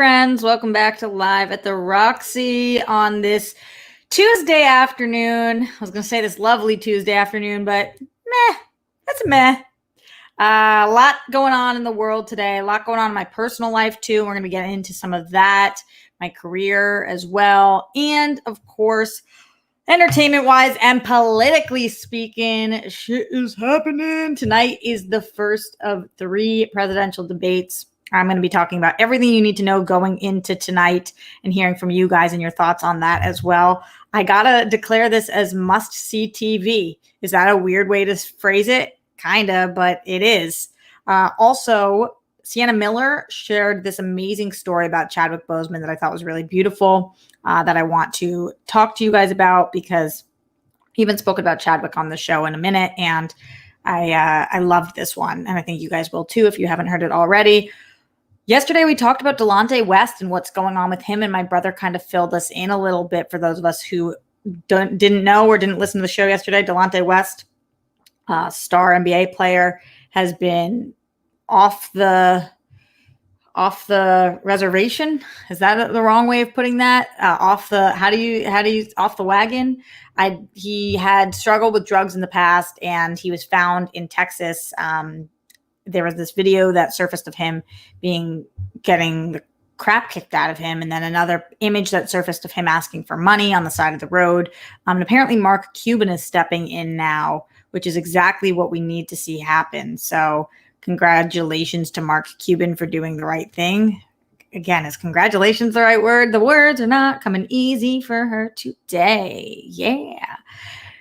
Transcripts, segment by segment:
friends. Welcome back to Live at the Roxy on this Tuesday afternoon. I was going to say this lovely Tuesday afternoon, but meh, that's a meh. A lot going on in the world today, a lot going on in my personal life too. We're going to get into some of that, my career as well. And of course, entertainment-wise and politically speaking, shit is happening. Tonight is the first of 3 presidential debates. I'm going to be talking about everything you need to know going into tonight and hearing from you guys and your thoughts on that as well. I got to declare this as must-see TV. Is that a weird way to phrase it? Kind of, but it is. Also, Sienna Miller shared this amazing story about Chadwick Boseman that I thought was really beautiful, that I want to talk to you guys about, because I even spoke about Chadwick on the show in a minute, and I loved this one, and I think you guys will too if you haven't heard it already. Yesterday, we talked about Delonte West and what's going on with him, and my brother kind of filled us in a little bit for those of us who didn't know or didn't listen to the show yesterday. Delonte West, star NBA player, has been off the reservation. Is that the wrong way of putting that? Off the wagon? He had struggled with drugs in the past, and he was found in Texas. There was this video that surfaced of him getting the crap kicked out of him, and then another image that surfaced of him asking for money on the side of the road. And apparently Mark Cuban is stepping in now, which is exactly what we need to see happen. So congratulations to Mark Cuban for doing the right thing. Again, is congratulations the right word? The words are not coming easy for her today. Yeah.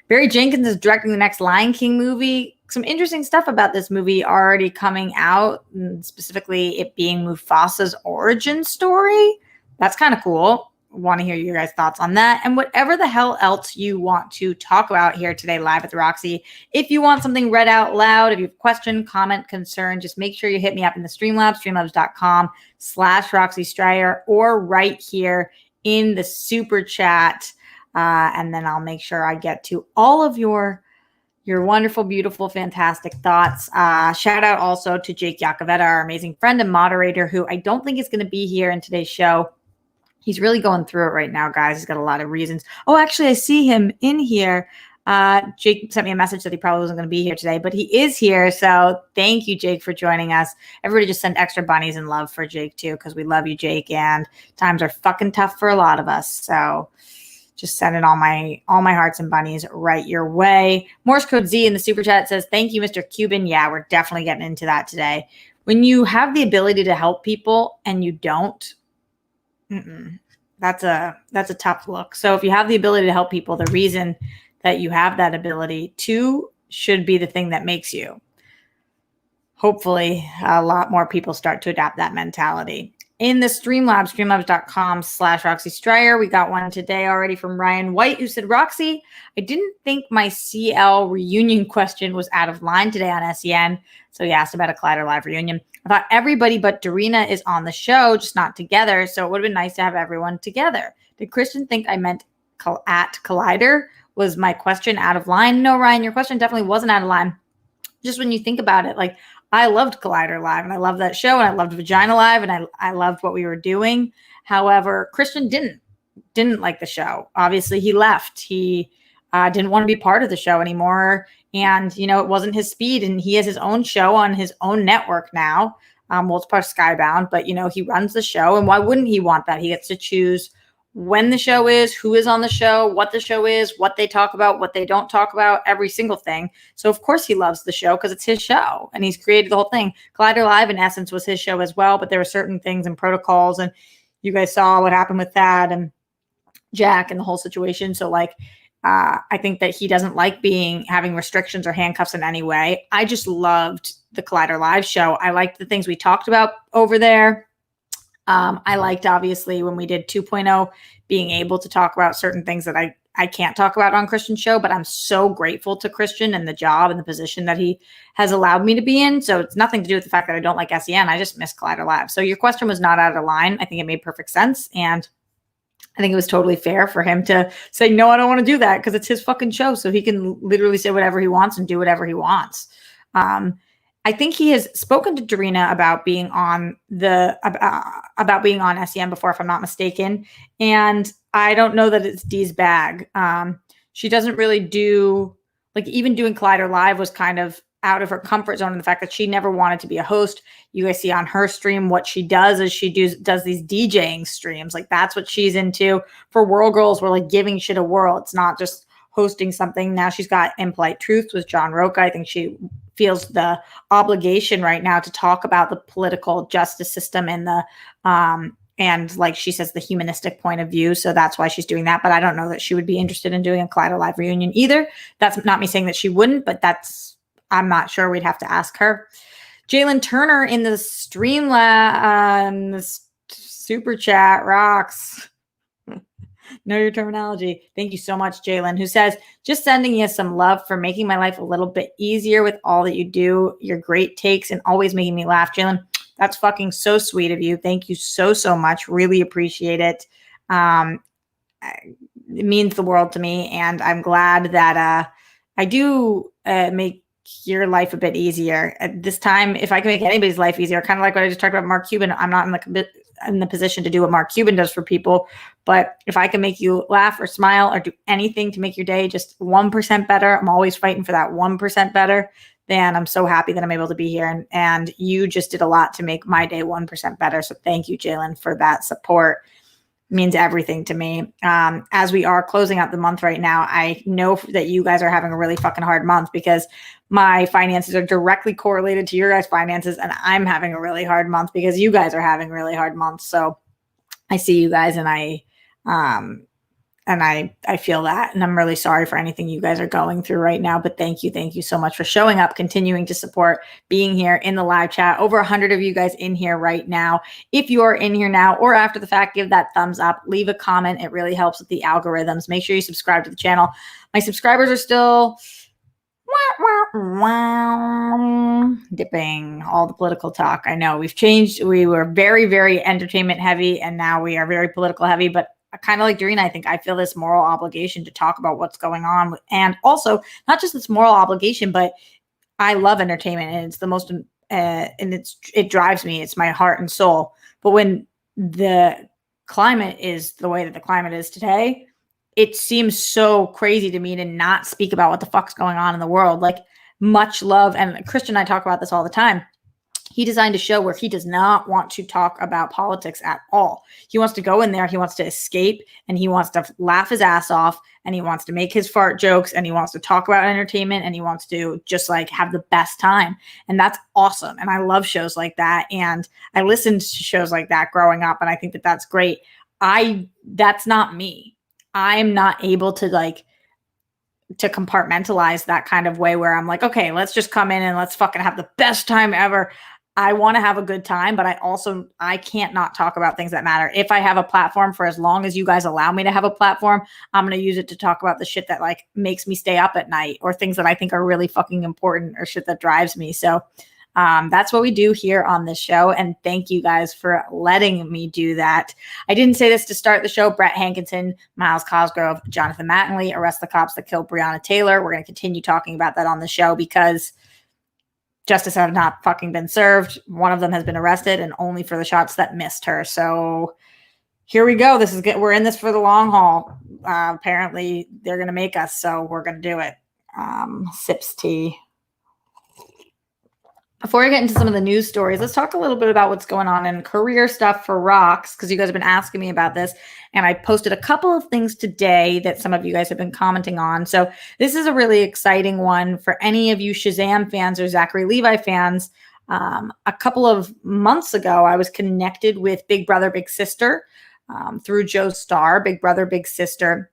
Barry Jenkins is directing the next Lion King movie. Some interesting stuff about this movie already coming out, specifically it being Mufasa's origin story. That's kind of cool. Want to hear your guys' thoughts on that. And whatever the hell else you want to talk about here today, live at the Roxy. If you want something read out loud, if you have a question, comment, concern, just make sure you hit me up in the Streamlabs, streamlabs.com/Roxy Stryer, or right here in the super chat. And then I'll make sure I get to all of your wonderful, beautiful, fantastic thoughts. Shout out also to Jake Yacovetta, our amazing friend and moderator, who I don't think is going to be here in today's show. He's really going through it right now, guys. He's got a lot of reasons. Oh, actually, I see him in here. Jake sent me a message that he probably wasn't going to be here today, but he is here. So thank you, Jake, for joining us. Everybody just send extra bunnies and love for Jake, too, because we love you, Jake, and times are fucking tough for a lot of us. So just sending all my hearts and bunnies right your way. Morse Code Z in the super chat says, thank you, Mr. Cuban. Yeah, we're definitely getting into that today. When you have the ability to help people and you don't, that's a tough look. So if you have the ability to help people, the reason that you have that ability to should be the thing that makes you. Hopefully, a lot more people start to adapt that mentality. In the Streamlabs, streamlabs.com/Roxy Stryer. We got one today already from Ryan White, who said, Roxy, I didn't think my CL reunion question was out of line today on SEN. So he asked about a Collider Live reunion. I thought everybody but Darina is on the show, just not together. So it would have been nice to have everyone together. Did Christian think I meant at Collider? Was my question out of line? No, Ryan, your question definitely wasn't out of line. Just when you think about it, like, I loved Collider Live, and I loved that show, and I loved Vagina Live, and I loved what we were doing. However, Christian didn't like the show. Obviously, he left. He didn't want to be part of the show anymore, and it wasn't his speed. And he has his own show on his own network now. Well, it's part of Skybound, but he runs the show, and why wouldn't he want that? He gets to choose when the show is, who is on the show, what the show is, what they talk about, what they don't talk about, every single thing. So of course he loves the show because it's his show and he's created the whole thing. Collider Live in essence was his show as well, but there were certain things and protocols, and you guys saw what happened with that and Jack and the whole situation. So I think that he doesn't like having restrictions or handcuffs in any way. I just loved the Collider Live show. I liked the things we talked about over there. I liked, obviously, when we did 2.0, being able to talk about certain things that I can't talk about on Christian's show, but I'm so grateful to Christian and the job and the position that he has allowed me to be in. So it's nothing to do with the fact that I don't like SEN. I just miss Collider Live. So your question was not out of line. I think it made perfect sense. And I think it was totally fair for him to say, no, I don't want to do that, because it's his fucking show. So he can literally say whatever he wants and do whatever he wants. I think he has spoken to Darina about being on about being on SEM before, if I'm not mistaken. And I don't know that it's Dee's bag. She doesn't really do, like, even doing Collider Live was kind of out of her comfort zone, and the fact that she never wanted to be a host. You guys see on her stream what she does is she does these DJing streams. Like, that's what she's into. For World Girls, we're like giving shit a whirl. It's not just hosting something. Now she's got Impolite Truths with John Roca. I think she feels the obligation right now to talk about the political justice system and the and, like she says, the humanistic point of view. So that's why she's doing that. But I don't know that she would be interested in doing a Collider Live reunion either. That's not me saying that she wouldn't, but I'm not sure. We'd have to ask her. Jalen Turner in the Streamlabs super chat rocks. Know your terminology. Thank you so much, Jalen, who says, just sending you some love for making my life a little bit easier with all that you do, your great takes, and always making me laugh. Jalen, that's fucking so sweet of you. Thank you so, so much. Really appreciate it. It means the world to me, and I'm glad that I do make your life a bit easier. At this time, if I can make anybody's life easier, kind of like what I just talked about Mark Cuban, I'm not in the position to do what Mark Cuban does for people. But if I can make you laugh or smile or do anything to make your day just 1% better, I'm always fighting for that 1% better, then I'm so happy that I'm able to be here. And you just did a lot to make my day 1% better. So thank you, Jalen, for that support. It means everything to me. As we are closing out the month right now, I know that you guys are having a really fucking hard month because my finances are directly correlated to your guys' finances, and I'm having a really hard month because you guys are having really hard months. So I see you guys, and I feel that, and I'm really sorry for anything you guys are going through right now. But thank you so much for showing up, continuing to support, being here in the live chat. Over 100 of you guys in here right now. If you are in here now or after the fact, give that thumbs up, leave a comment. It really helps with the algorithms. Make sure you subscribe to the channel. My subscribers are still dipping. All the political talk. I know we've changed. We were very, very entertainment heavy, and now we are very political heavy. But kind of like Darina, I think I feel this moral obligation to talk about what's going on, and also not just this moral obligation, but I love entertainment, and it's the most, and it drives me. It's my heart and soul. But when the climate is the way that the climate is today, it seems so crazy to me to not speak about what the fuck's going on in the world. Like, much love. And Christian and I talk about this all the time. He designed a show where he does not want to talk about politics at all. He wants to go in there. He wants to escape, and he wants to laugh his ass off, and he wants to make his fart jokes, and he wants to talk about entertainment, and he wants to just like have the best time. And that's awesome. And I love shows like that. And I listened to shows like that growing up, and I think that that's great. That's not me. I'm not able to compartmentalize that kind of way where I'm like, okay, let's just come in and let's fucking have the best time ever. I want to have a good time, but I can't not talk about things that matter. If I have a platform, for as long as you guys allow me to have a platform, I'm going to use it to talk about the shit that like makes me stay up at night, or things that I think are really fucking important, or shit that drives me. So that's what we do here on this show. And thank you guys for letting me do that. I didn't say this to start the show. Brett Hankinson, Miles Cosgrove, Jonathan Mattingly, arrest the cops that killed Breonna Taylor. We're going to continue talking about that on the show because justice has not fucking been served. One of them has been arrested, and only for the shots that missed her. So here we go. This is good. We're in this for the long haul. Apparently they're going to make us, so we're going to do it. Sips tea. Before I get into some of the news stories, let's talk a little bit about what's going on in career stuff for Rox, because you guys have been asking me about this, and I posted a couple of things today that some of you guys have been commenting on. So this is a really exciting one for any of you Shazam fans or Zachary Levi fans. A couple of months ago, I was connected with Big Brother, Big Sister through Joe Starr. Big Brother, Big Sister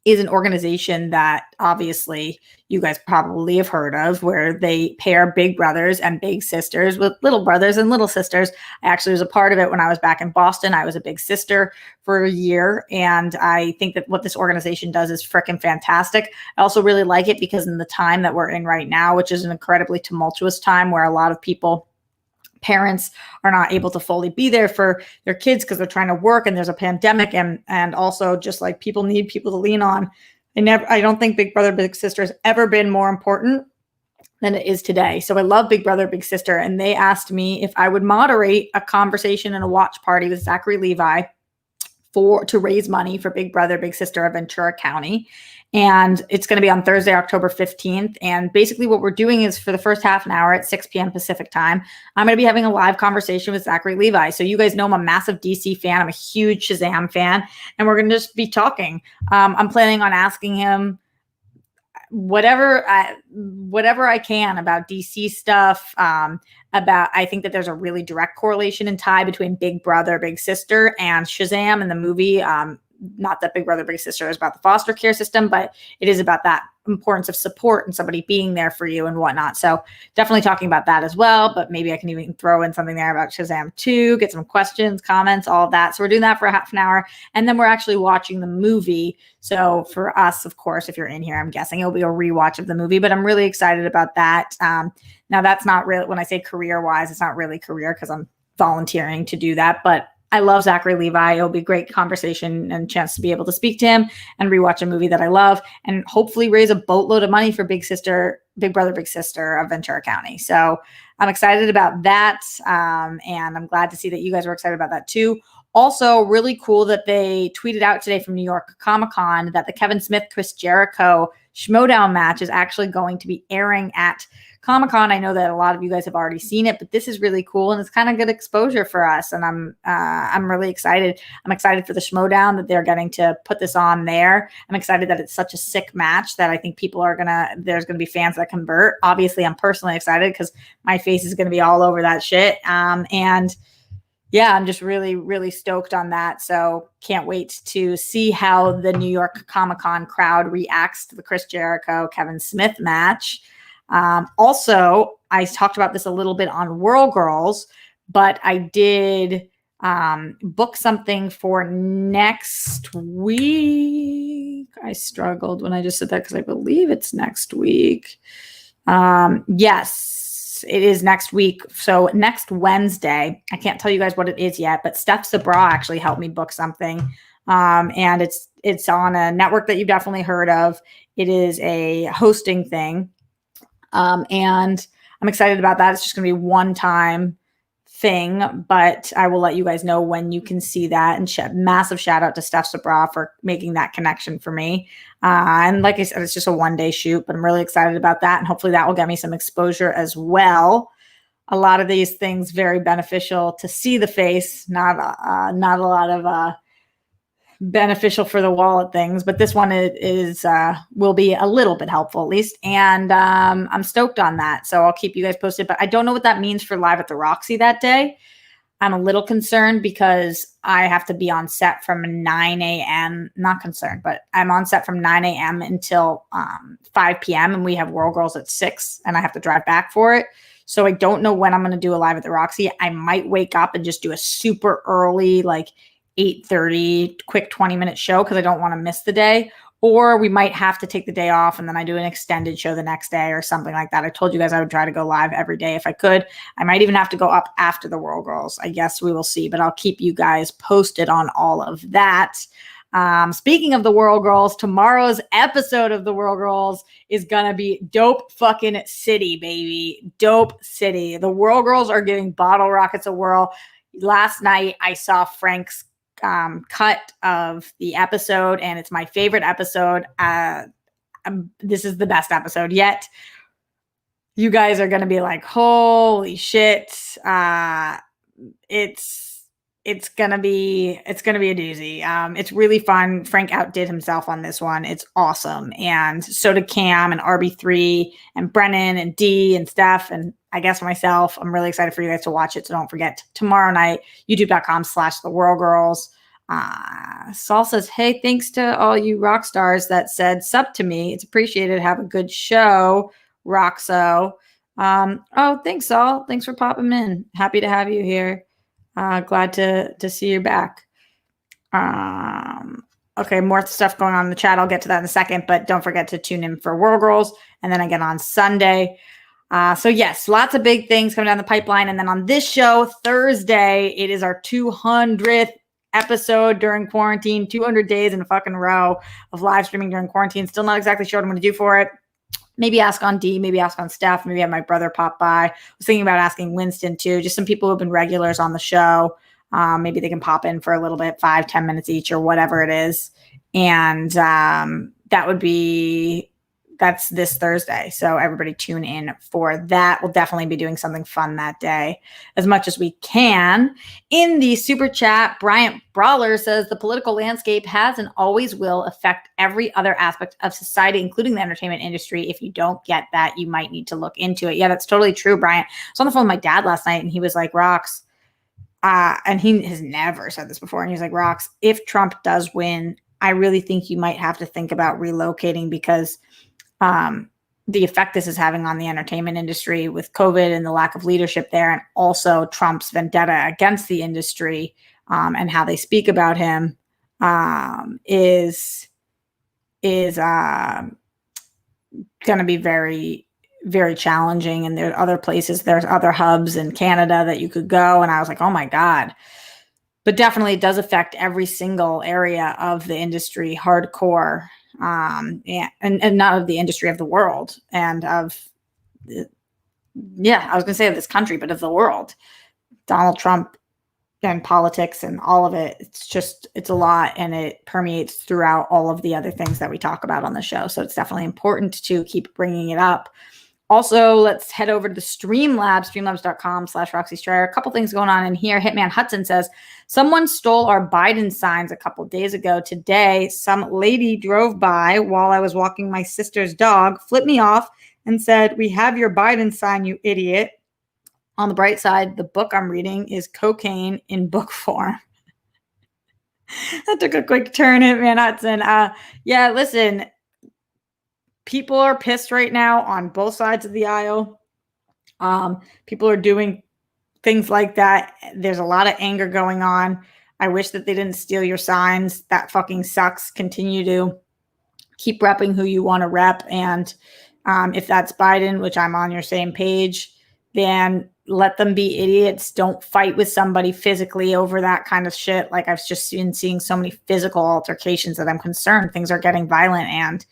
is an organization that obviously you guys probably have heard of, where they pair big brothers and big sisters with little brothers and little sisters. I actually was a part of it when I was back in Boston. I was a big sister for a year, and I think that what this organization does is freaking fantastic. I also really like it because in the time that we're in right now, which is an incredibly tumultuous time where a lot of parents are not able to fully be there for their kids because they're trying to work, and there's a pandemic, and also just like people need people to lean on. I don't think Big Brother Big Sister has ever been more important than it is today. So I love Big Brother, Big Sister. And they asked me if I would moderate a conversation and a watch party with Zachary Levi to raise money for Big Brother, Big Sister of Ventura County. And it's going to be on Thursday, October 15th. And basically what we're doing is for the first half an hour at 6 p.m. Pacific time, I'm going to be having a live conversation with Zachary Levi. So you guys know I'm a massive DC fan. I'm a huge Shazam fan. And we're going to just be talking. I'm planning on asking him whatever I can about DC stuff. I think that there's a really direct correlation and tie between Big Brother, Big Sister and Shazam in the movie. Not that Big Brother, Big Sister is about the foster care system, but it is about that importance of support and somebody being there for you and whatnot. So definitely talking about that as well, but maybe I can even throw in something there about Shazam 2, get some questions, comments, all of that. So we're doing that for a half an hour, and then we're actually watching the movie. So for us, of course, if you're in here, I'm guessing it'll be a rewatch of the movie, but I'm really excited about that. Now that's not really, when I say career-wise, it's not really career because I'm volunteering to do that, but I love Zachary Levi. It'll be a great conversation and chance to be able to speak to him and rewatch a movie that I love and hopefully raise a boatload of money for Big Brother, Big Sister of Ventura County. So I'm excited about that. And I'm glad to see that you guys were excited about that too. Also, really cool that they tweeted out today from New York Comic-Con that the Kevin Smith, Chris Jericho Schmodown match is actually going to be airing at Comic-Con. I know that a lot of you guys have already seen it, but this is really cool and it's kind of good exposure for us. And I'm really excited. I'm excited for the Schmodown that they're getting to put this on there. I'm excited that it's such a sick match that I think there's gonna be fans that convert. Obviously, I'm personally excited because my face is gonna be all over that shit. And yeah, I'm just really, really stoked on that. So can't wait to see how the New York Comic-Con crowd reacts to the Chris Jericho, Kevin Smith match. Also, I talked about this a little bit on World Girls, but I did book something for next week. I struggled when I just said that because I believe it's next week. Yes, it is next week. So next Wednesday, I can't tell you guys what it is yet, but Steph Sabra actually helped me book something. And it's on a network that you've definitely heard of. It is a hosting thing. And I'm excited about that. It's just going to be one time thing, but I will let you guys know when you can see that. And massive shout out to Steph Sabra for making that connection for me. And like I said, it's just a one-day shoot, but I'm really excited about that. And hopefully that will get me some exposure as well. A lot of these things very beneficial to see the face, not a lot of beneficial for the wallet things, but this one will be a little bit helpful at least. And I'm stoked on that. So I'll keep you guys posted, but I don't know what that means for Live at the Roxy that day. I'm a little concerned because I have to be on set from 9 a.m. Not concerned, but I'm on set from 9 a.m. until 5 p.m. and we have World Girls at 6 and I have to drive back for it. So I don't know when I'm going to do a Live at the Roxy. I might wake up and just do a super early, like 8:30 quick 20-minute show because I don't want to miss the day, or we might have to take the day off and then I do an extended show the next day or something like that. I told you guys I would try to go live every day if I could. I might even have to go up after the World Girls. I guess we will see, but I'll keep you guys posted on all of that. Speaking of the World Girls, tomorrow's episode of the World Girls is gonna be Dope fucking City, baby. Dope City. The World Girls are giving bottle rockets a whirl. Last night I saw Frank's cut of the episode and it's my favorite episode. This is the best episode yet. You guys are going to be like, holy shit. It's going to be a doozy. It's really fun. Frank outdid himself on this one. It's awesome. And so did Cam and RB3 and Brennan and D and Steph and I guess myself. I'm really excited for you guys to watch it. So don't forget tomorrow night, youtube.com/theworldgirls. Saul says, hey, thanks to all you rock stars that said sub to me. It's appreciated. Have a good show, Roxo. Oh, thanks, Saul. Thanks for popping in. Happy to have you here. Glad to see you back. Okay, more stuff going on in the chat. I'll get to that in a second, but don't forget to tune in for World Girls and then again on Sunday. So yes, lots of big things coming down the pipeline. And then on this show, Thursday, it is our 200th episode during quarantine, 200 days in a fucking row of live streaming during quarantine. Still not exactly sure what I'm going to do for it. Maybe ask on D, maybe ask on Steph, maybe have my brother pop by. I was thinking about asking Winston too, just some people who have been regulars on the show. Maybe they can pop in for a little bit, 5-10 minutes each or whatever it is. And that's this Thursday. So everybody tune in for that. We'll definitely be doing something fun that day as much as we can. In the super chat, Bryant Brawler says the political landscape has and always will affect every other aspect of society, including the entertainment industry. If you don't get that, you might need to look into it. Yeah, that's totally true, Bryant. I was on the phone with my dad last night and he was like, Rox, and he has never said this before. And he's like, Rox, if Trump does win, I really think you might have to think about relocating because the effect this is having on the entertainment industry with COVID and the lack of leadership there, and also Trump's vendetta against the industry and how they speak about him is going to be very, very challenging. And there's other places, there's other hubs in Canada that you could go. And I was like, oh my God. But definitely it does affect every single area of the industry, hardcore. And not of the industry, of the world, and of I was gonna say of this country, but of the world. Donald Trump and politics and all of it, it's a lot, and it permeates throughout all of the other things that we talk about on the show. So it's definitely important to keep bringing it up. Also, let's head over to the Streamlabs, streamlabs.com/Roxy Striar. A couple things going on in here. Hitman Hudson says, someone stole our Biden signs a couple days ago. Today, some lady drove by while I was walking my sister's dog, flipped me off, and said, we have your Biden sign, you idiot. On the bright side, the book I'm reading is cocaine in book form. That took a quick turn, Hitman Hudson. Yeah, listen. People are pissed right now on both sides of the aisle. People are doing things like that. There's a lot of anger going on. I wish that they didn't steal your signs. That fucking sucks. Continue to keep repping who you want to rep. And if that's Biden, which I'm on your same page, then let them be idiots. Don't fight with somebody physically over that kind of shit. Like I've just been seeing so many physical altercations that I'm concerned things are getting violent, and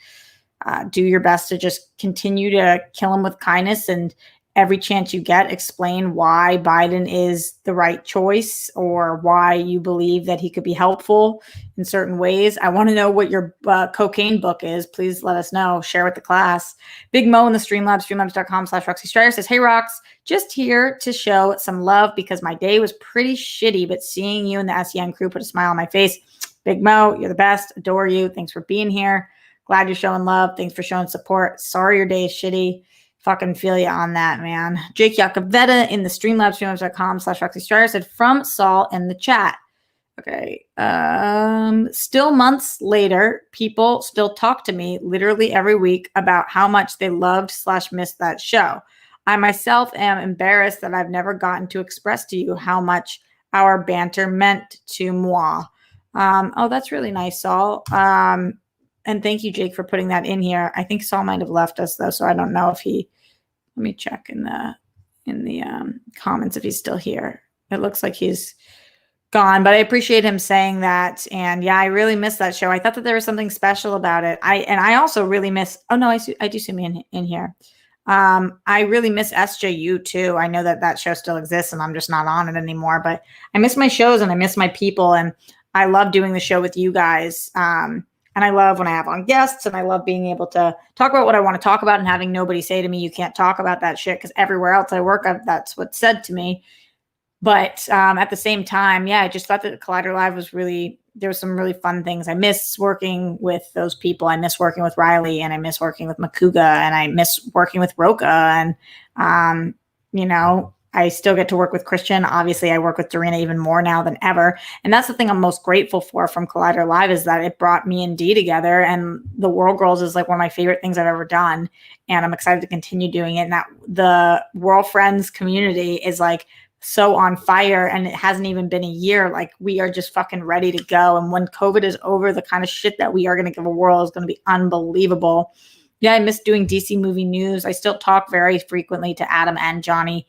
do your best to just continue to kill him with kindness, and every chance you get, explain why Biden is the right choice or why you believe that he could be helpful in certain ways. I want to know what your cocaine book is. Please let us know. Share with the class. Big Mo in the Streamlabs, streamlabs.com/Roxy Striar says, hey, Rox, just here to show some love because my day was pretty shitty, but seeing you and the SEN crew put a smile on my face. Big Mo, you're the best. Adore you. Thanks for being here. Glad you're showing love. Thanks for showing support. Sorry your day is shitty. Fucking feel you on that, man. Jake Yakavetta in the Streamlabs, streamlabs.com/Roxy Striar said, from Saul in the chat. Okay. Still months later, people still talk to me literally every week about how much they loved/missed that show. I myself am embarrassed that I've never gotten to express to you how much our banter meant to moi. Oh, that's really nice, Saul. And thank you, Jake, for putting that in here. I think Saul might have left us though, so I don't know if let me check in the comments if he's still here. It looks like he's gone, but I appreciate him saying that. And yeah, I really miss that show. I thought that there was something special about it. I also really miss, oh no, I do see me in here. I really miss SJU too. I know that show still exists and I'm just not on it anymore, but I miss my shows and I miss my people. And I love doing the show with you guys. And I love when I have on guests, and I love being able to talk about what I want to talk about and having nobody say to me, you can't talk about that shit, because everywhere else I work, that's what's said to me. But at the same time, yeah, I just thought that Collider Live was there was some really fun things. I miss working with those people. I miss working with Riley, and I miss working with Makuga, and I miss working with Roka. And, I still get to work with Christian. Obviously, I work with Dorina even more now than ever. And that's the thing I'm most grateful for from Collider Live, is that it brought me and Dee together. And the World Girls is like one of my favorite things I've ever done. And I'm excited to continue doing it. And that the World Friends community is like so on fire, and it hasn't even been a year. Like, we are just fucking ready to go. And when COVID is over, the kind of shit that we are going to give a world is going to be unbelievable. Yeah, I miss doing DC movie news. I still talk very frequently to Adam and Johnny.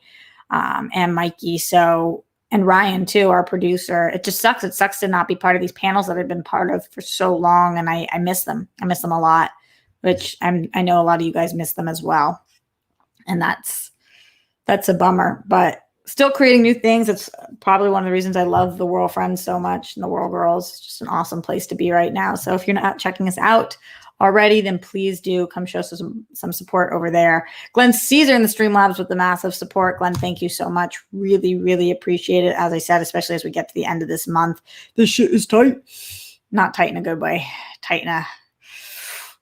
And Mikey, and Ryan too, our producer. It just sucks. It sucks to not be part of these panels that I've been part of for so long, and I miss them. I miss them a lot. which I know a lot of you guys miss them as well. And that's a bummer, but still creating new things. It's probably one of the reasons I love the Whirl Friends so much and the Whirl Girls. It's just an awesome place to be right now. So if you're not checking us out already, then please do come show us some support over there. Glenn Caesar in the Streamlabs with the massive support. Glenn, thank you so much. Really, really appreciate it. As I said, especially as we get to the end of this month, this shit is tight. Not tight in a good way. Tight in a...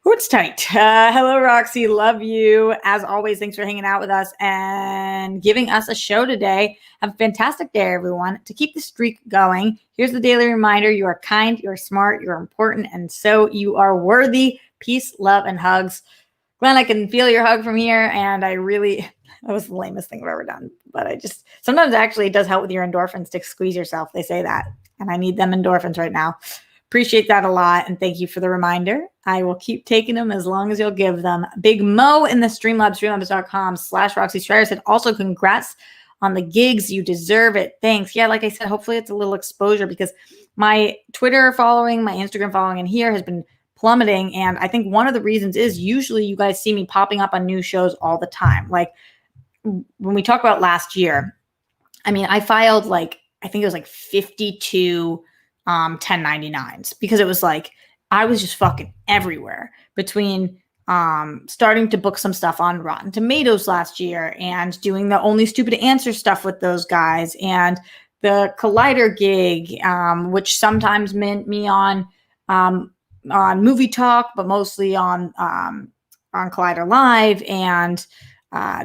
Oh, it's tight. Hello, Roxy. Love you. As always, thanks for hanging out with us and giving us a show today. Have a fantastic day, everyone. To keep the streak going, here's the daily reminder. You are kind, you are smart, you are important, and so you are worthy. Peace, love, and hugs. Glenn, I can feel your hug from here, and that was the lamest thing I've ever done. But sometimes actually it does help with your endorphins to squeeze yourself. They say that, and I need them endorphins right now. Appreciate that a lot, and thank you for the reminder. I will keep taking them as long as you'll give them. Big Mo in the Streamlabs, streamlabs.com/Roxy Strider said, also congrats on the gigs. You deserve it. Thanks. Yeah, like I said, hopefully it's a little exposure because my Twitter following, my Instagram following in here has been plummeting. And I think one of the reasons is usually you guys see me popping up on new shows all the time. Like when we talk about last year, I mean, I filed I think it was 52 1099s because it was I was just fucking everywhere between starting to book some stuff on Rotten Tomatoes last year and doing the Only Stupid Answer stuff with those guys and the Collider gig, which sometimes meant me on Movie Talk, but mostly on Collider Live and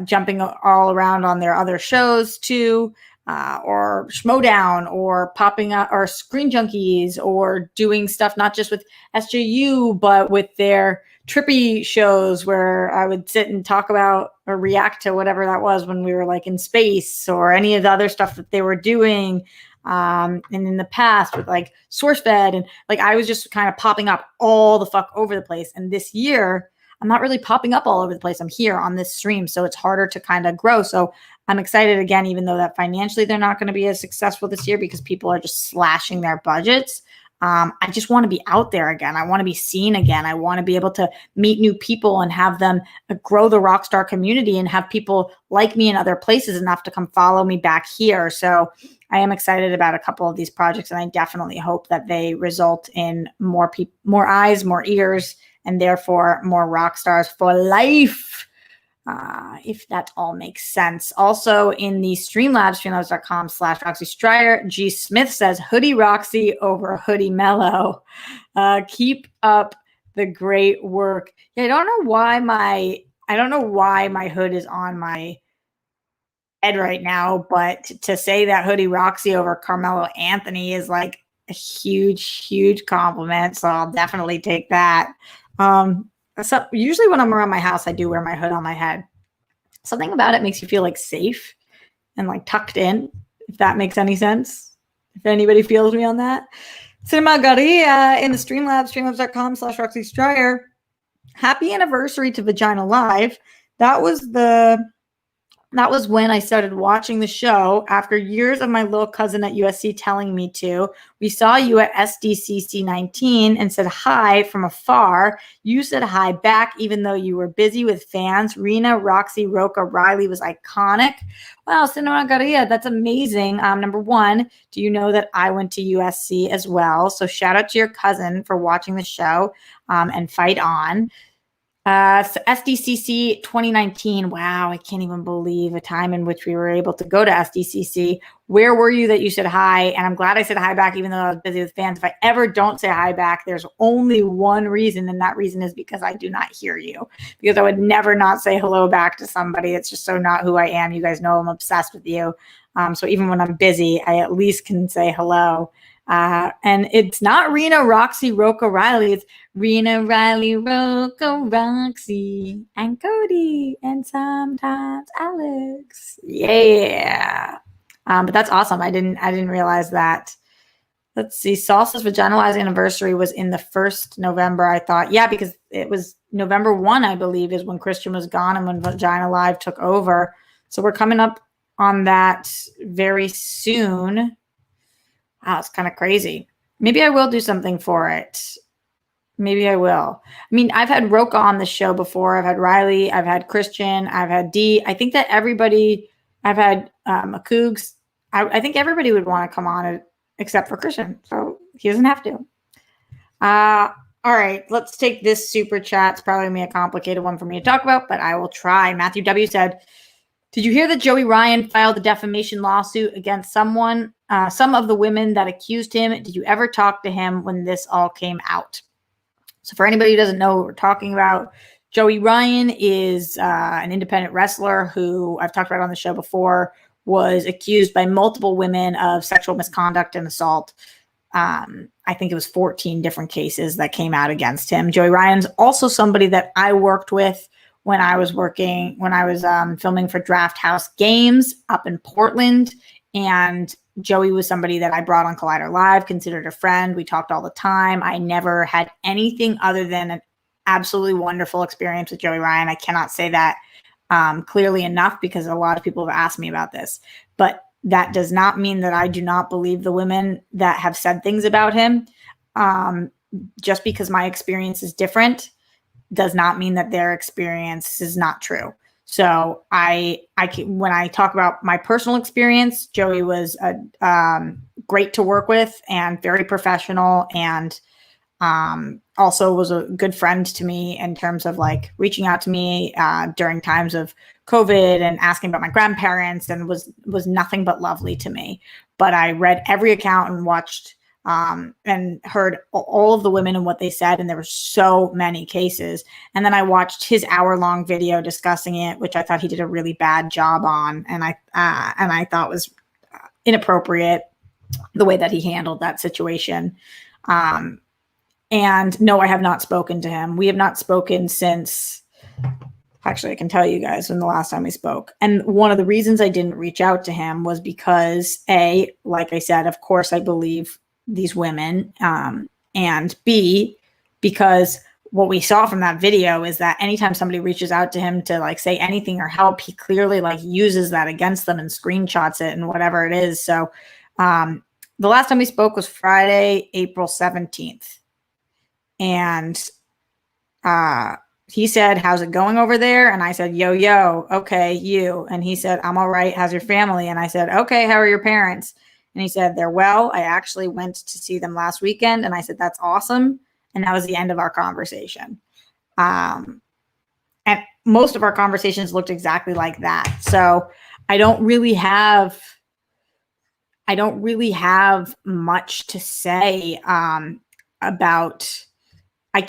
jumping all around on their other shows too. Or Schmodown, or popping up, or Screen Junkies, or doing stuff not just with SJU, but with their trippy shows where I would sit and talk about or react to whatever that was when we were in space, or any of the other stuff that they were doing. And in the past with SourceFed, and I was just kind of popping up all the fuck over the place. And this year, I'm not really popping up all over the place. I'm here on this stream, so it's harder to kind of grow. So I'm excited again, even though that financially they're not going to be as successful this year because people are just slashing their budgets. I just want to be out there again. I want to be seen again. I want to be able to meet new people and have them grow the Rockstar community and have people like me in other places enough to come follow me back here. So I am excited about a couple of these projects, and I definitely hope that they result in more people, more eyes, more ears, and therefore more rock stars for life. If that all makes sense. Also in the Streamlabs, streamlabs.com/Roxy Strider, G. Smith says, Hoodie Roxy over Hoodie Mellow. Keep up the great work. Yeah, I don't know why my hood is on my head right now, but to say that Hoodie Roxy over Carmelo Anthony is a huge, huge compliment. So I'll definitely take that. So usually when I'm around my house, I do wear my hood on my head. Something about it makes you feel safe and tucked in, if that makes any sense. If anybody feels me on that. Cinema Garia in the Streamlabs, streamlabs.com/Roxy Strider. Happy anniversary to Vagina Live. That was when I started watching the show after years of my little cousin at USC telling me to. We saw you at SDCC 19 and said hi from afar. You said hi back even though you were busy with fans. Rena, Roxy, Roca, Riley was iconic. Wow, Cinema Garia, that's amazing. Number one, do you know that I went to USC as well? So shout out to your cousin for watching the show and fight on. So SDCC 2019. Wow, I can't even believe a time in which we were able to go to SDCC. Where were you that you said hi? And I'm glad I said hi back, even though I was busy with fans. If I ever don't say hi back, there's only one reason, and that reason is because I do not hear you. Because I would never not say hello back to somebody. It's just so not who I am. You guys know I'm obsessed with you. So even when I'm busy, I at least can say hello. And it's not Rena, Roxy, Roca, Riley. It's Rena, Riley, Roca, Roxy, and Cody, and sometimes Alex. Yeah. But that's awesome. I didn't realize that. Let's see. Salsa's Vagina Live's anniversary was in the first November. I thought, yeah, because it was November 1, I believe, is when Christian was gone and when Vagina Live took over. So we're coming up on that very soon. Wow, it's kind of crazy. Maybe I will do something for it. Maybe I will. I mean, I've had Roka on the show before. I've had Riley. I've had Christian. I've had Dee. I think that everybody, I've had Cougs. I think everybody would want to come on it except for Christian. So he doesn't have to. All right, let's take this super chat. It's probably going to be a complicated one for me to talk about, but I will try. Matthew W. said, did you hear that Joey Ryan filed a defamation lawsuit against some of the women that accused him? Did you ever talk to him when this all came out? So for anybody who doesn't know what we're talking about, Joey Ryan is an independent wrestler who I've talked about on the show before, was accused by multiple women of sexual misconduct and assault. I think it was 14 different cases that came out against him. Joey Ryan's also somebody that I worked with when I was filming for Draft House Games up in Portland. And Joey was somebody that I brought on Collider Live, considered a friend. We talked all the time. I never had anything other than an absolutely wonderful experience with Joey Ryan. I cannot say that clearly enough because a lot of people have asked me about this. But that does not mean that I do not believe the women that have said things about him. Just because my experience is different does not mean that their experience is not true. So when I talk about my personal experience, Joey was great to work with and very professional, and also was a good friend to me in terms of like reaching out to me during times of COVID and asking about my grandparents, and was nothing but lovely to me. But I read every account and watched and heard all of the women and what they said, and there were so many cases. And then I watched his hour-long video discussing it, which I thought he did a really bad job on, and I thought was inappropriate the way that he handled that situation. And no, I have not spoken to him. We have not spoken since, actually, I can tell you guys when the last time we spoke. And one of the reasons I didn't reach out to him was because A, like I said, of course I believe these women, and B, because what we saw from that video is that anytime somebody reaches out to him to like say anything or help, he clearly like uses that against them and screenshots it and whatever it is. So the last time we spoke was Friday, April 17th. And he said, how's it going over there? And I said, yo, okay, you. And he said, I'm all right. How's your family? And I said, okay, how are your parents? And he said, they're well. I actually went to see them last weekend. And I said, that's awesome. And that was the end of our conversation. And most of our conversations looked exactly like that. So I don't really have much to say about. I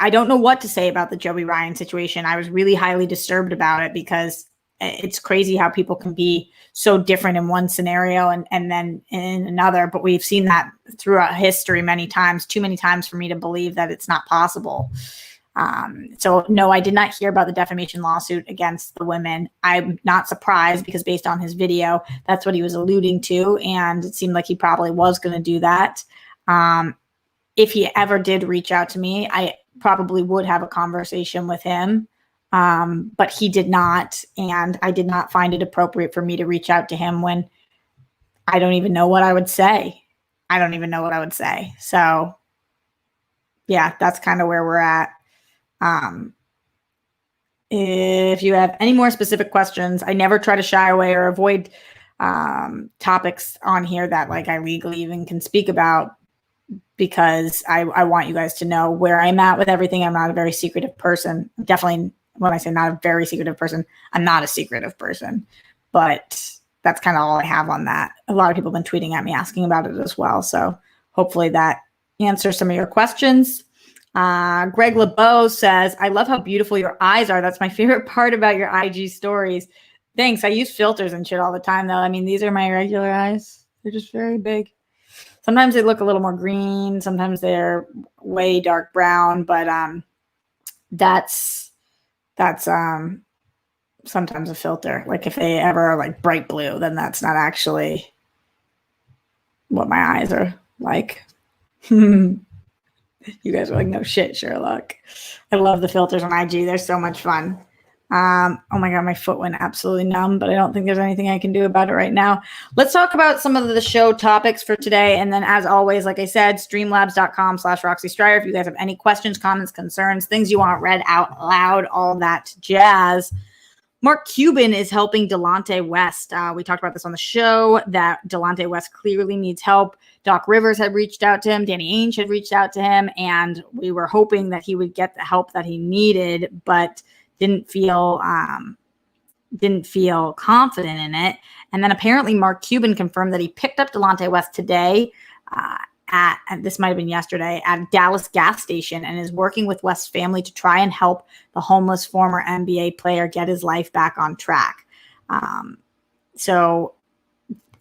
don't know what to say about the Joey Ryan situation. I was really highly disturbed about it because it's crazy how people can be so different in one scenario and then in another. But we've seen that throughout history many times, too many times for me to believe that it's not possible. So no, I did not hear about the defamation lawsuit against the women. I'm not surprised because based on his video, that's what he was alluding to. And it seemed like he probably was going to do that. If he ever did reach out to me, I probably would have a conversation with him. But he did not. And I did not find it appropriate for me to reach out to him when I don't even know what I would say. So yeah, that's kind of where we're at. If you have any more specific questions, I never try to shy away or avoid topics on here that like I legally even can speak about, because I want you guys to know where I'm at with everything. I'm not a very secretive person. Definitely, when I say not a very secretive person, I'm not a secretive person. But that's kind of all I have on that. A lot of people have been tweeting at me asking about it as well. So hopefully that answers some of your questions. Greg LeBeau says, I love how beautiful your eyes are. That's my favorite part about your IG stories. Thanks. I use filters and shit all the time, though. I mean, these are my regular eyes. They're just very big. Sometimes they look a little more green. Sometimes they're way dark brown, but that's sometimes a filter. Like if they ever are like bright blue, then that's not actually what my eyes are like. You guys are like, no shit, Sherlock. I love the filters on IG. They're so much fun. Oh my God, my foot went absolutely numb, but I don't think there's anything I can do about it right now. Let's talk about some of the show topics for today. And then as always, like I said, streamlabs.com/Roxy Stryer. If you guys have any questions, comments, concerns, things you want read out loud, all that jazz. Mark Cuban is helping Delonte West. We talked about this on the show, that Delonte West clearly needs help. Doc Rivers had reached out to him. Danny Ainge had reached out to him. And we were hoping that he would get the help that he needed, but didn't feel confident in it. And then apparently Mark Cuban confirmed that he picked up Delonte West today and this might have been yesterday, at a Dallas gas station, and is working with West's family to try and help the homeless former NBA player get his life back on track. So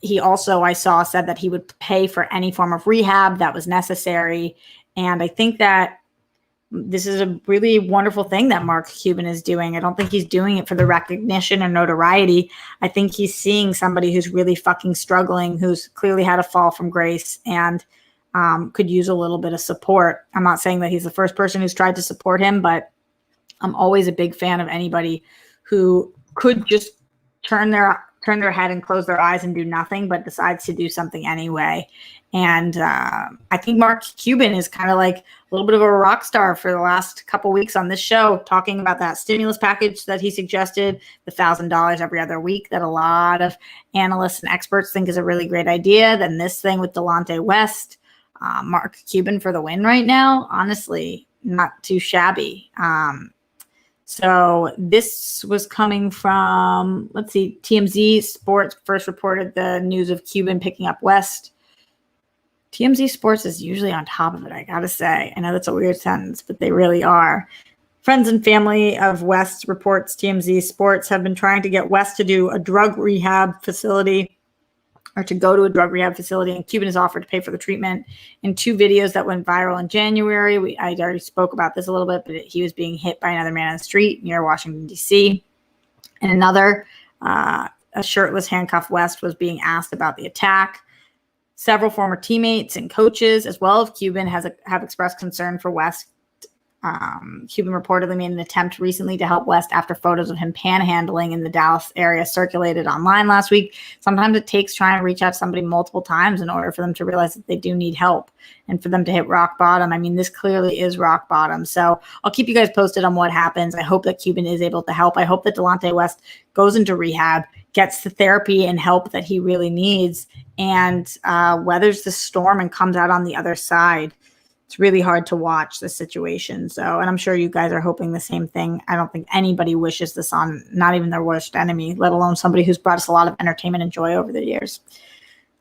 he also, I saw, said that he would pay for any form of rehab that was necessary. And I think that this is a really wonderful thing that Mark Cuban is doing. I don't think he's doing it for the recognition or notoriety. I think he's seeing somebody who's really fucking struggling, who's clearly had a fall from grace and could use a little bit of support. I'm not saying that he's the first person who's tried to support him, but I'm always a big fan of anybody who could just turn their head and close their eyes and do nothing, but decides to do something anyway. And I think Mark Cuban is kind of like a little bit of a rock star for the last couple weeks on this show, talking about that stimulus package that he suggested, the $1,000 every other week that a lot of analysts and experts think is a really great idea. Then this thing with Delonte West, Mark Cuban for the win right now. Honestly, not too shabby. So this was coming from, let's see, TMZ Sports first reported the news of Cuban picking up West. TMZ Sports is usually on top of it, I gotta say. I know that's a weird sentence, but they really are. Friends and family of West, reports TMZ Sports, have been trying to get West to do a drug rehab facility, or to go to a drug rehab facility, and Cuban has offered to pay for the treatment. In 2 videos that went viral in January, I already spoke about this a little bit, but he was being hit by another man on the street near Washington, D.C. And another, a shirtless handcuffed West was being asked about the attack. Several former teammates and coaches, as well as Cuban, have expressed concern for West. Cuban reportedly made an attempt recently to help West after photos of him panhandling in the Dallas area circulated online last week. Sometimes it takes trying to reach out to somebody multiple times in order for them to realize that they do need help and for them to hit rock bottom. I mean, this clearly is rock bottom. So I'll keep you guys posted on what happens. I hope that Cuban is able to help. I hope that Delonte West goes into rehab, gets the therapy and help that he really needs, and weathers the storm and comes out on the other side. It's really hard to watch the situation. So, and I'm sure you guys are hoping the same thing. I don't think anybody wishes this on not even their worst enemy, let alone somebody who's brought us a lot of entertainment and joy over the years.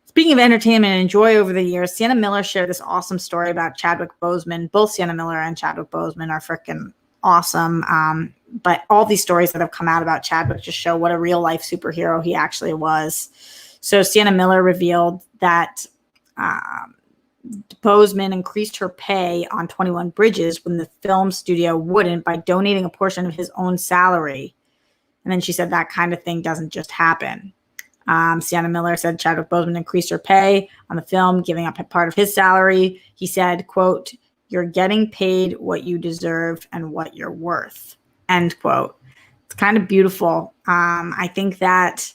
Speaking of entertainment and joy over the years, Sienna Miller shared this awesome story about Chadwick Boseman. Both Sienna Miller and Chadwick Boseman are freaking awesome. But all these stories that have come out about Chadwick just show what a real life superhero he actually was. So Sienna Miller revealed that Boseman increased her pay on 21 Bridges when the film studio wouldn't, by donating a portion of his own salary. And then she said that kind of thing doesn't just happen. Sienna Miller said Chadwick Boseman increased her pay on the film, giving up a part of his salary. He said, quote, "You're getting paid what you deserve and what you're worth," end quote. It's kind of beautiful. I think that,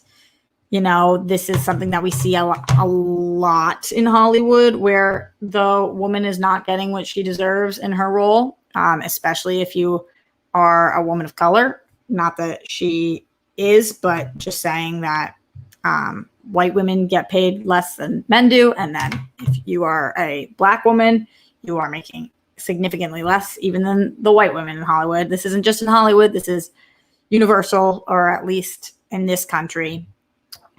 you know, this is something that we see a lot in Hollywood, where the woman is not getting what she deserves in her role, especially if you are a woman of color. Not that she is, but just saying that white women get paid less than men do. And then if you are a Black woman, you are making significantly less even than the white women in Hollywood. This isn't just in Hollywood. This is universal, or at least in this country.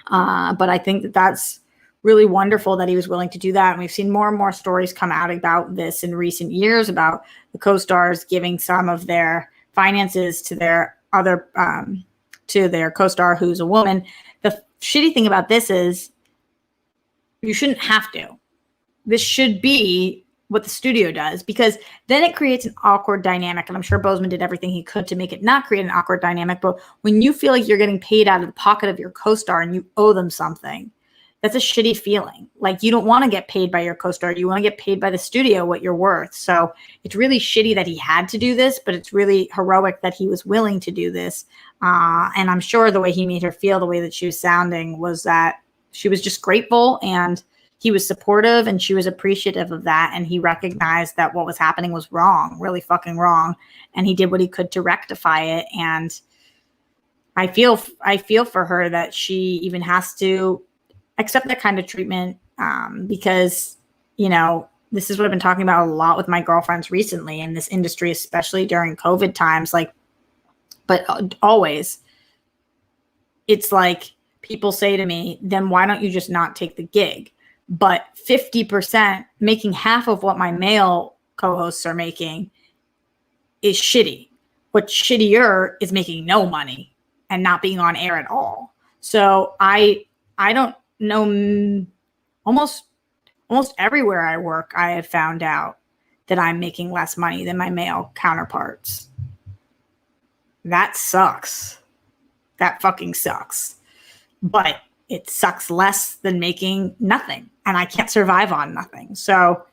But I think that that's really wonderful that he was willing to do that. And we've seen more and more stories come out about this in recent years, about the co-stars giving some of their finances to their other, to their co-star who's a woman. The shitty thing about this is you shouldn't have to. This should be what the studio does, because then it creates an awkward dynamic. And I'm sure Boseman did everything he could to make it not create an awkward dynamic. But when you feel like you're getting paid out of the pocket of your co-star and you owe them something, that's a shitty feeling. Like, you don't want to get paid by your co-star. You want to get paid by the studio what you're worth. So it's really shitty that he had to do this, but it's really heroic that he was willing to do this. And I'm sure the way he made her feel, the way that she was sounding, was that she was just grateful, and he was supportive, and she was appreciative of that. And he recognized that what was happening was wrong, really fucking wrong. And he did what he could to rectify it. And I feel for her that she even has to accept that kind of treatment, because, you know, this is what I've been talking about a lot with my girlfriends recently in this industry, especially during COVID times. Like, but always, it's like people say to me, then why don't you just not take the gig? But 50%, making half of what my male co-hosts are making, is shitty. What's shittier is making no money and not being on air at all. So I don't know, almost everywhere I work, I have found out that I'm making less money than my male counterparts. That sucks. That fucking sucks. But it sucks less than making nothing. And I can't survive on nothing. So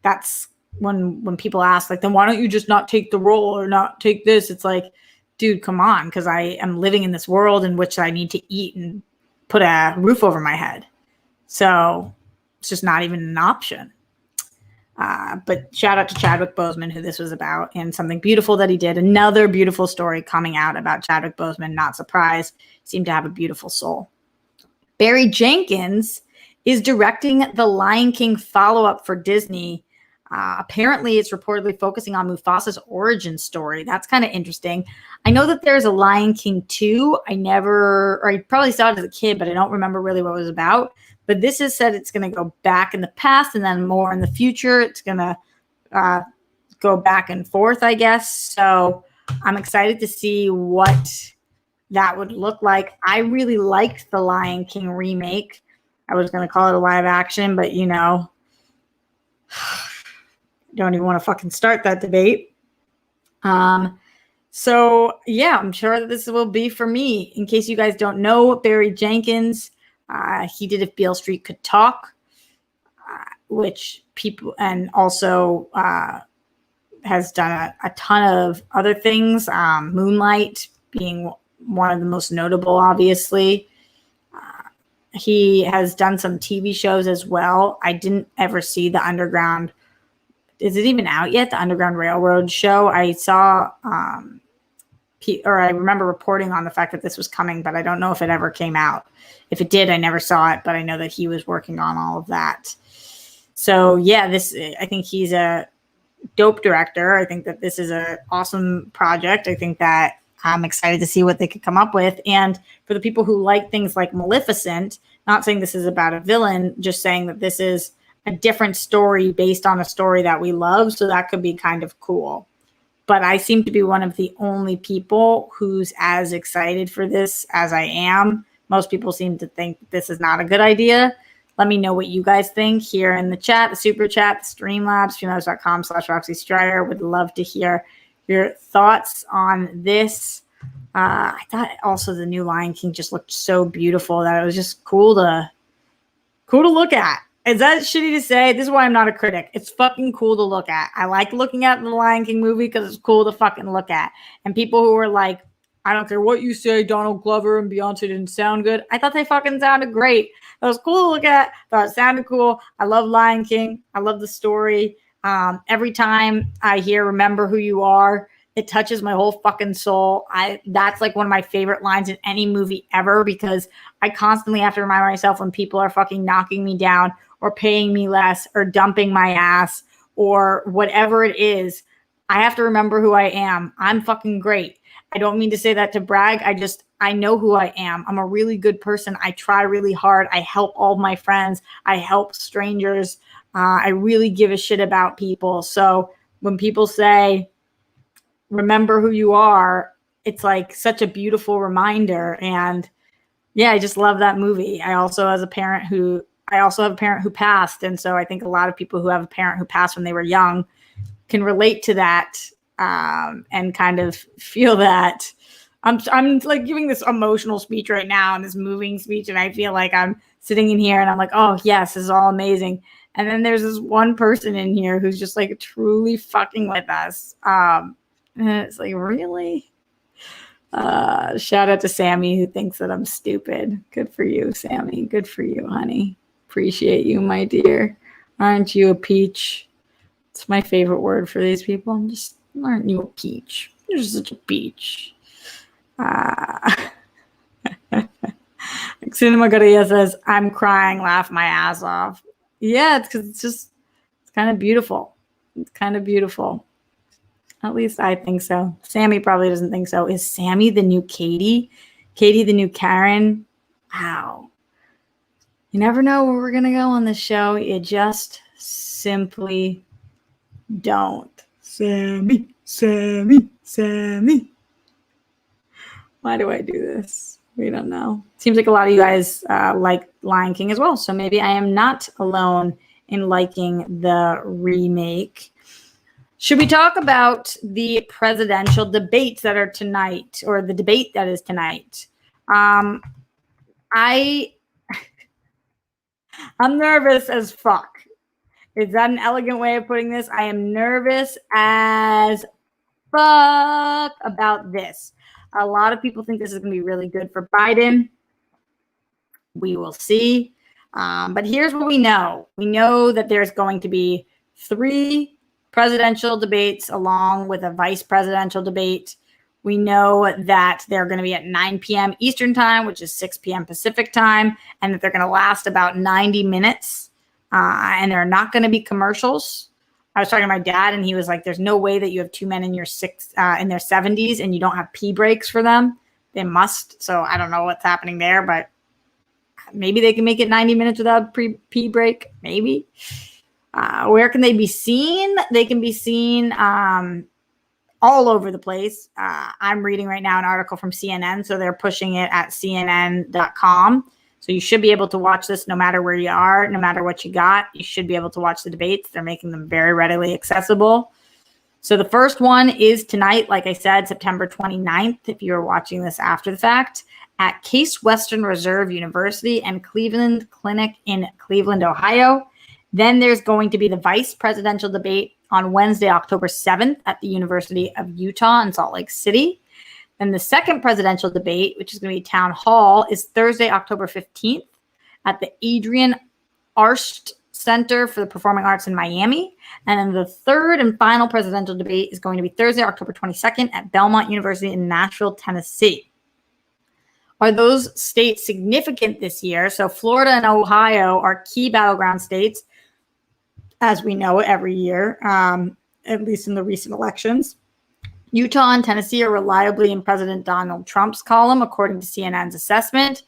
that's when people ask, like, then why don't you just not take the role or not take this? It's like, dude, come on. Because I am living in this world in which I need to eat and put a roof over my head. So it's just not even an option. But shout out to Chadwick Boseman, who this was about, and something beautiful that he did. Another beautiful story coming out about Chadwick Boseman. Not surprised. Seemed to have a beautiful soul. Barry Jenkins is directing the Lion King follow-up for Disney. Apparently, it's reportedly focusing on Mufasa's origin story. That's kind of interesting. I know that there's a Lion King 2. I probably saw it as a kid, but I don't remember really what it was about. But this is said it's going to go back in the past and then more in the future. It's going to go back and forth, I guess. So I'm excited to see what that would look like. I really liked the Lion King remake. I was going to call it a live action, but, you know, don't even want to fucking start that debate. So yeah, I'm sure that this will be for me. In case you guys don't know, Barry Jenkins, he did If Beale Street Could Talk, which people, and also has done a ton of other things. Moonlight being one of the most notable, obviously. He has done some TV shows as well. I didn't ever see the Underground. Is it even out yet? The Underground Railroad show. I saw, or I remember reporting on the fact that this was coming, but I don't know if it ever came out. If it did, I never saw it, but I know that he was working on all of that. So yeah, I think he's a dope director. I think that this is an awesome project. I think that I'm excited to see what they could come up with. And for the people who like things like Maleficent, not saying this is about a villain, just saying that this is a different story based on a story that we love. So that could be kind of cool. But I seem to be one of the only people who's as excited for this as I am. Most people seem to think this is not a good idea. Let me know what you guys think here in the chat, the super chat, the Streamlabs, streamlabs.com/Roxy Striar. Would love to hear your thoughts on this. I thought also the new Lion King just looked so beautiful that it was just cool to look at. Is that shitty to say? This is why I'm not a critic. It's fucking cool to look at. I like looking at the Lion King movie because it's cool to fucking look at. And people who were like, I don't care what you say, Donald Glover and Beyonce didn't sound good. I thought they fucking sounded great. It was cool to look at. Thought it sounded cool. I love Lion King. I love the story. Every time I hear "Remember Who You Are," it touches my whole fucking soul. That's like one of my favorite lines in any movie ever, because I constantly have to remind myself when people are fucking knocking me down or paying me less or dumping my ass or whatever it is, I have to remember who I am. I'm fucking great. I don't mean to say that to brag. I know who I am. I'm a really good person. I try really hard. I help all my friends. I help strangers. I really give a shit about people. So when people say, remember who you are, it's like such a beautiful reminder. And yeah, I just love that movie. I also have a parent who passed. And so I think a lot of people who have a parent who passed when they were young can relate to that, and kind of feel that. I'm like giving this emotional speech right now and this moving speech, and I feel like I'm sitting in here and I'm like, oh yes, this is all amazing. And then there's this one person in here who's just like truly fucking with us. And it's like, really? Shout out to Sammy who thinks that I'm stupid. Good for you, Sammy. Good for you, honey. Appreciate you, my dear. Aren't you a peach? It's my favorite word for these people. Aren't you a peach? You're such a peach. Cinema Maria says, I'm crying, laugh my ass off. Yeah, it's because it's kind of beautiful. It's kind of beautiful. At least I think so. Sammy probably doesn't think so. Is Sammy the new Katie? Katie the new Karen? Wow. You never know where we're going to go on this show. You just simply don't. Sammy, Sammy, Sammy. Why do I do this? We don't know. Seems like a lot of you guys like Lion King as well. So maybe I am not alone in liking the remake. Should we talk about the presidential debates that are tonight, or the debate that is tonight? I'm nervous as fuck. Is that an elegant way of putting this? I am nervous as fuck about this. A lot of people think this is going to be really good for Biden. We will see. But here's what we know. We know that there's going to be 3 presidential debates along with a vice presidential debate. We know that they're going to be at 9 p.m. Eastern time, which is 6 p.m. Pacific time, and that they're going to last about 90 minutes. And they're not going to be commercials. I was talking to my dad, and he was like, there's no way that you have 2 men in their 70s and you don't have pee breaks for them. They must. So I don't know what's happening there, but maybe they can make it 90 minutes without pee break. Maybe. Where can they be seen? They can be seen all over the place. I'm reading right now an article from CNN, so they're pushing it at CNN.com. So you should be able to watch this no matter where you are, no matter what you got. You should be able to watch the debates. They're making them very readily accessible. So the first one is tonight, like I said, September 29th, if you're watching this after the fact, at Case Western Reserve University and Cleveland Clinic in Cleveland, Ohio. Then there's going to be the vice presidential debate on Wednesday, October 7th at the University of Utah in Salt Lake City. Then the second presidential debate, which is going to be town hall, is Thursday, October 15th at the Adrian Arsht Center for the Performing Arts in Miami. And then the third and final presidential debate is going to be Thursday, October 22nd at Belmont University in Nashville, Tennessee. Are those states significant this year? So Florida and Ohio are key battleground states, as we know every year, at least in the recent elections. Utah and Tennessee are reliably in President Donald Trump's column, according to CNN's assessment.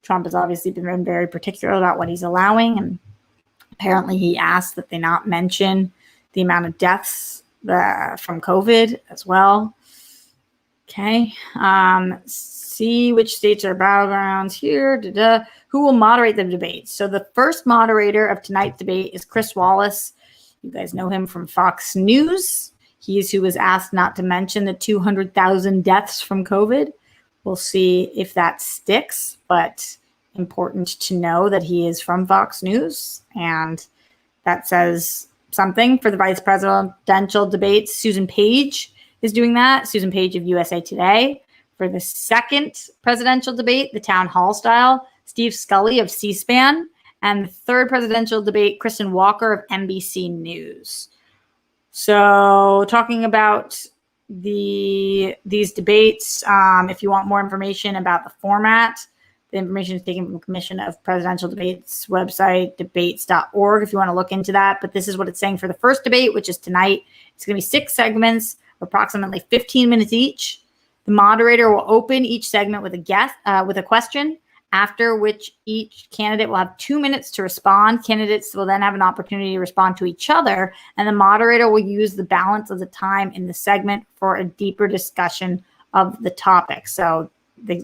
Trump has obviously been very particular about what he's allowing, and apparently he asked that they not mention the amount of deaths from COVID as well. Okay. See which states are battlegrounds here. Who will moderate the debates? So the first moderator of tonight's debate is Chris Wallace. You guys know him from Fox News. He's who was asked not to mention the 200,000 deaths from COVID. We'll see if that sticks, but important to know that he is from Fox News, and that says something. For the vice presidential debates, Susan Page is doing that. Susan Page of USA Today. For the second presidential debate, the town hall style, Steve Scully of C-SPAN. And the third presidential debate, Kristen Walker of NBC News. So talking about these debates, if you want more information about the format, the information is taken from the Commission of Presidential Debates website, debates.org, if you want to look into that. But this is what it's saying for the first debate, which is tonight. It's going to be 6 segments, approximately 15 minutes each. The moderator will open each segment with a question, after which each candidate will have 2 minutes to respond. Candidates will then have an opportunity to respond to each other, and the moderator will use the balance of the time in the segment for a deeper discussion of the topic. So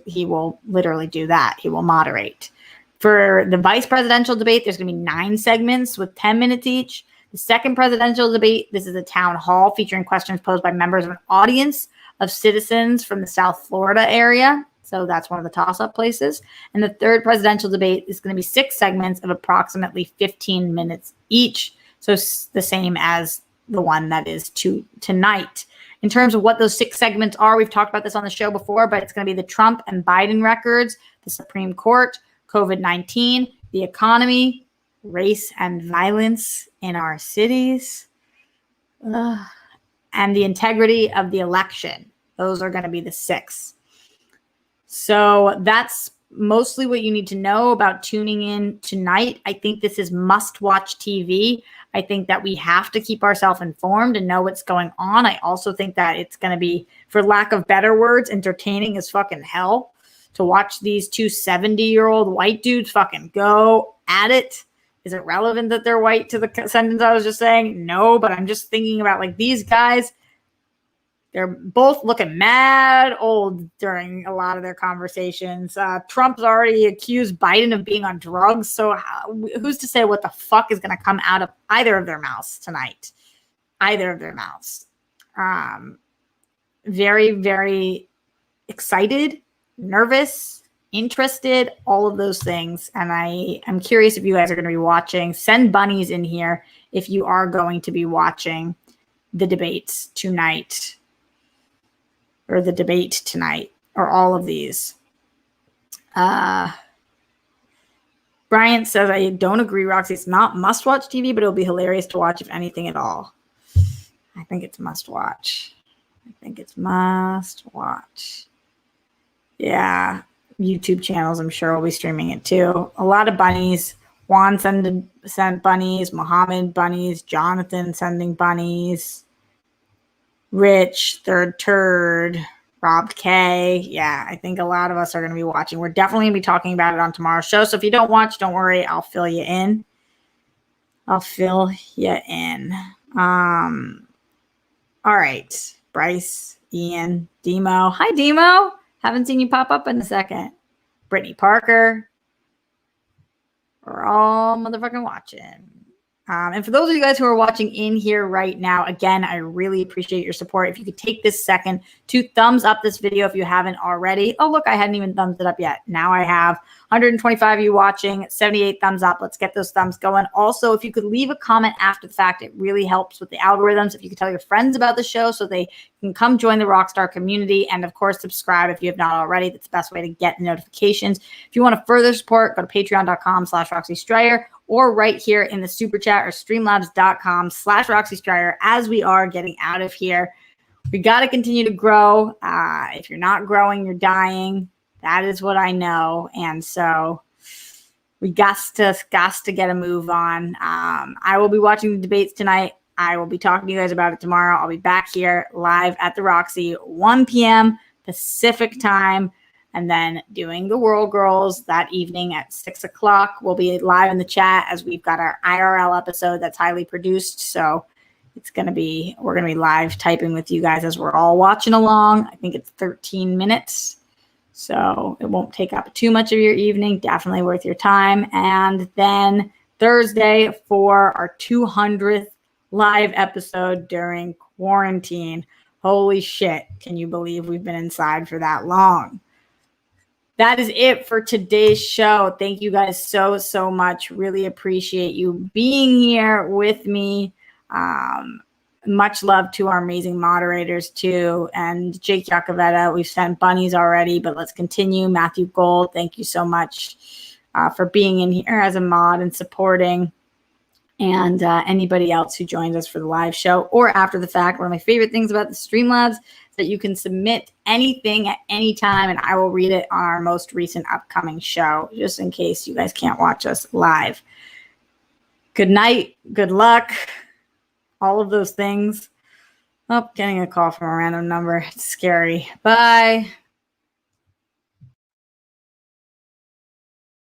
he will literally do that. He will moderate. For the vice presidential debate, there's going to be 9 segments with 10 minutes each. The second presidential debate, this is a town hall featuring questions posed by members of an audience of citizens from the South Florida area. So that's one of the toss-up places. And the third presidential debate is going to be 6 segments of approximately 15 minutes each. So the same as the one that is tonight. In terms of what those 6 segments are, we've talked about this on the show before, but it's going to be the Trump and Biden records, the Supreme Court, COVID-19, the economy, race and violence in our cities, and the integrity of the election. Those are going to be the 6. So that's mostly what you need to know about tuning in tonight. I think this is must-watch TV. I think that we have to keep ourselves informed and know what's going on. I also think that it's going to be, for lack of better words, entertaining as fucking hell to watch these 2 70-year-old white dudes fucking go at it. Is it relevant that they're white to the sentence I was just saying? No, but I'm just thinking about like these guys. They're both looking mad old during a lot of their conversations. Trump's already accused Biden of being on drugs. So who's to say what the fuck is going to come out of either of their mouths tonight? Either of their mouths. Very, very excited, nervous, interested, all of those things. And I am curious if you guys are going to be watching. Send bunnies in here if you are going to be watching the debates tonight. Or the debate tonight, or all of these. Bryant says, I don't agree, Roxy. It's not must-watch TV, but it'll be hilarious to watch, if anything at all. I think it's must-watch. Yeah, YouTube channels, I'm sure, will be streaming it too. A lot of bunnies. Juan sent bunnies. Mohammed bunnies. Jonathan sending bunnies. Rich, Third Turd, Rob K. Yeah, I think a lot of us are going to be watching. We're definitely going to be talking about it on tomorrow's show. So if you don't watch, don't worry. I'll fill you in. All right. Bryce, Ian, Demo. Hi, Demo. Haven't seen you pop up in a second. Brittany Parker. We're all motherfucking watching. And for those of you guys who are watching in here right now, again, I really appreciate your support. If you could take this second to thumbs up this video if you haven't already. Oh, look, I hadn't even thumbs it up yet. Now I have 125 of you watching, 78 thumbs up. Let's get those thumbs going. Also, if you could leave a comment after the fact, it really helps with the algorithms. If you could tell your friends about the show so they can come join the Rockstar community. And of course, subscribe if you have not already. That's the best way to get notifications. If you want to further support, go to patreon.com/Roxy Stryer. Or right here in the super chat or streamlabs.com/Roxy Stryer as we are getting out of here. We got to continue to grow. If you're not growing, you're dying. That is what I know. And so we got to get a move on. I will be watching the debates tonight. I will be talking to you guys about it tomorrow. I'll be back here live at the Roxy, 1 p.m. Pacific time. And then doing the World Girls that evening at 6 o'clock. We'll be live in the chat as we've got our IRL episode that's highly produced. So we're going to be live typing with you guys as we're all watching along. I think it's 13 minutes. So it won't take up too much of your evening. Definitely worth your time. And then Thursday for our 200th live episode during quarantine. Holy shit. Can you believe we've been inside for that long? That is it for today's show. Thank you guys so much. Really appreciate you being here with me. Much love to our amazing moderators too. And Jake Yacovetta, we've sent bunnies already, but let's continue. Matthew Gold, thank you so much for being in here as a mod and supporting. And anybody else who joins us for the live show or after the fact. One of my favorite things about the Streamlabs is that you can submit anything at any time, and I will read it on our most recent upcoming show, just in case you guys can't watch us live. Good night. Good luck. All of those things. Oh, getting a call from a random number. It's scary. Bye.